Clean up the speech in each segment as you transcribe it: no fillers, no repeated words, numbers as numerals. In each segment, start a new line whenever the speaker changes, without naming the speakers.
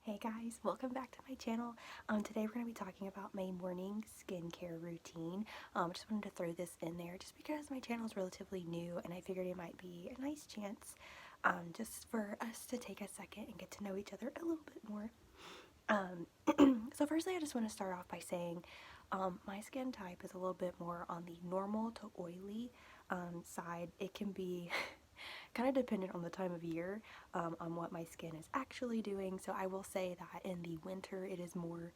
Hey guys, welcome back to my channel. Today we're going to be talking about my morning skincare routine. Just wanted to throw this in there just because my channel is relatively new and I figured it might be a nice chance just for us to take a second and get to know each other a little bit more. So firstly, I just want to start off by saying my skin type is a little bit more on the normal to oily side. It can be kind of dependent on the time of year, on what my skin is actually doing. So I will say that in the winter it is more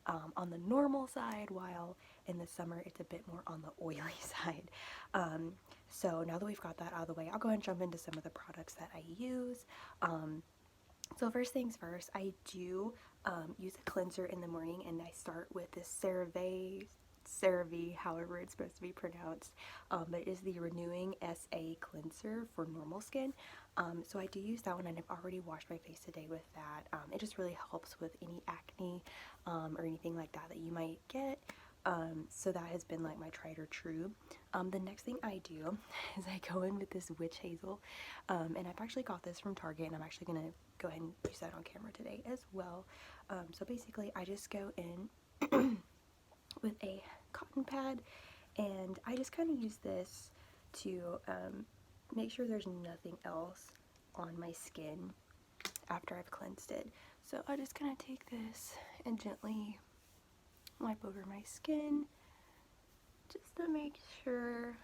on the normal side, while in the summer it's a bit more on the oily side. So now that we've got that out of the way, I'll go ahead and jump into some of the products that I use. So first things first, I do use a cleanser in the morning, and I start with this CeraVe, however it's supposed to be pronounced, but it is the Renewing SA Cleanser for normal skin. So I do use that one, and I've already washed my face today with that. It just really helps with any acne or anything like that that you might get. So that has been like my tried or true. The next thing I do is I go in with this witch hazel, and I've actually got this from Target, and I'm actually gonna go ahead and use that on camera today as well. So basically I just go in with a cotton pad, and I just kind of use this to make sure there's nothing else on my skin after I've cleansed it. So I just kind of take this and gently wipe over my skin just to make sure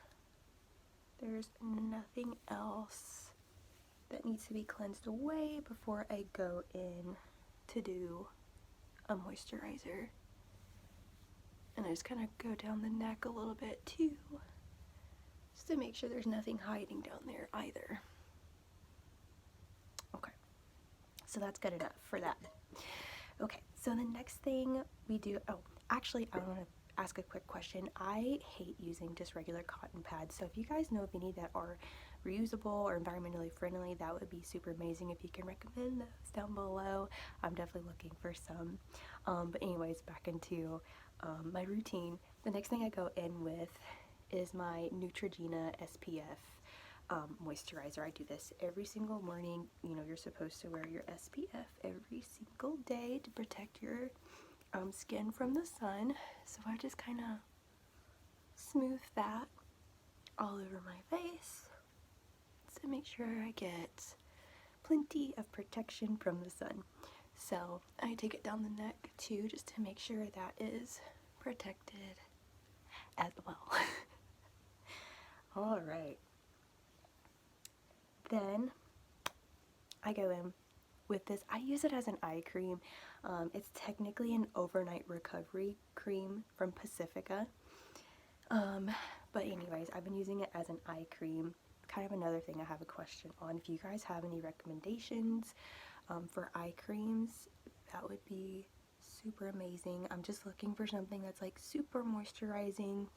there's nothing else that needs to be cleansed away before I go in to do a moisturizer. And I just kind of go down the neck a little bit too, just to make sure there's nothing hiding down there either. Okay, so that's good enough for that. Okay, so the next thing we do, oh, actually I want to ask a quick question. I hate using just regular cotton pads, so if you guys know of any that are reusable or environmentally friendly, that would be super amazing if you can recommend those down below. I'm definitely looking for some. But anyways, back into my routine. The next thing I go in with is my Neutrogena SPF moisturizer. I do this every single morning. You know, you're supposed to wear your SPF every single day to protect your skin from the sun. So I just kind of smooth that all over my face to make sure I get plenty of protection from the sun. So I take it down the neck too, just to make sure that is protected as well. Alright, then I go in with this. I use it as an eye cream. It's technically an overnight recovery cream from Pacifica, but anyways, I've been using it as an eye cream. Kind of another thing I have a question on. If you guys have any recommendations for eye creams, that would be super amazing. I'm just looking for something that's like super moisturizing.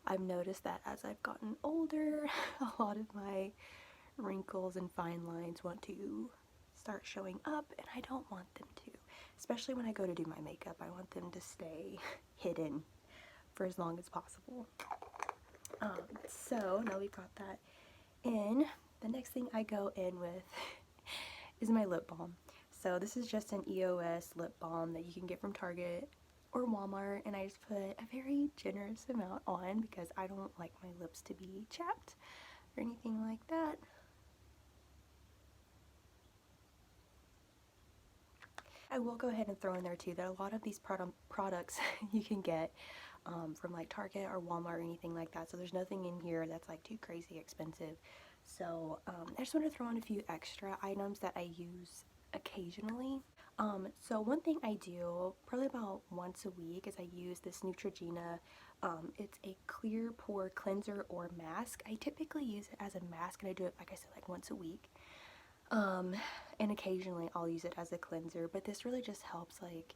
I've noticed that as I've gotten older, a lot of my wrinkles and fine lines want to start showing up, and I don't want them to. Especially when I go to do my makeup, I want them to stay hidden for as long as possible. So now we've got that in. The next thing I go in with is my lip balm. So this is just an EOS lip balm that you can get from Target or Walmart, and I just put a very generous amount on because I don't like my lips to be chapped or anything like that. I will go ahead and throw in there too that a lot of these products you can get from like Target or Walmart or anything like that, so there's nothing in here that's like too crazy expensive. So I just want to throw in a few extra items that I use occasionally. So one thing I do probably about once a week is I use this Neutrogena. It's a clear pore cleanser or mask. I typically use it as a mask, and I do it, like I said, like once a week. And occasionally I'll use it as a cleanser, but this really just helps, like,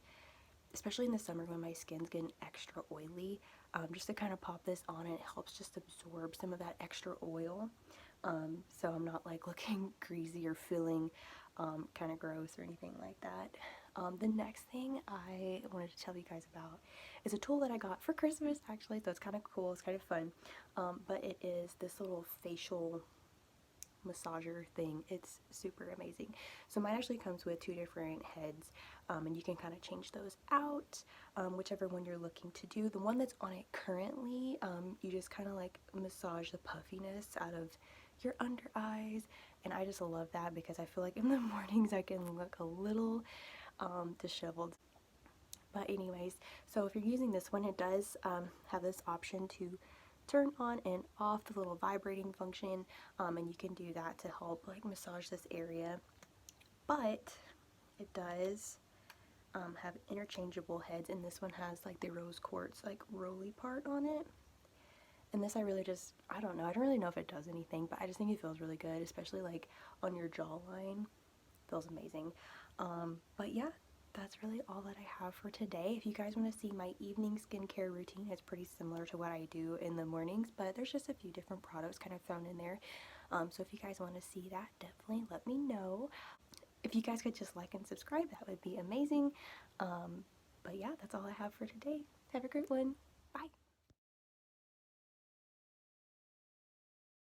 especially in the summer when my skin's getting extra oily, just to kind of pop this on, and it helps just absorb some of that extra oil, so I'm not like looking greasy or feeling kind of gross or anything like that. The next thing I wanted to tell you guys about is a tool that I got for Christmas, actually, so it's kind of cool, it's kind of fun, but it is this little facial massager thing. It's super amazing. So mine actually comes with 2 different heads, and you can kind of change those out, whichever one you're looking to do. The one that's on it currently, you just kind of like massage the puffiness out of your under eyes, and I just love that because I feel like in the mornings I can look a little disheveled. But anyways, so if you're using this one, it does have this option to turn on and off the little vibrating function, and you can do that to help like massage this area. But it does have interchangeable heads, and this one has like the rose quartz like roly part on it. And this I really just, I don't know, I don't really know if it does anything, but I just think it feels really good, especially like on your jawline. Feels amazing. But yeah, that's really all that I have for today. If you guys want to see my evening skincare routine, it's pretty similar to what I do in the mornings, but there's just a few different products kind of thrown in there. So if you guys want to see that, definitely let me know. If you guys could just like and subscribe, that would be amazing. But yeah, that's all I have for today. Have a great one.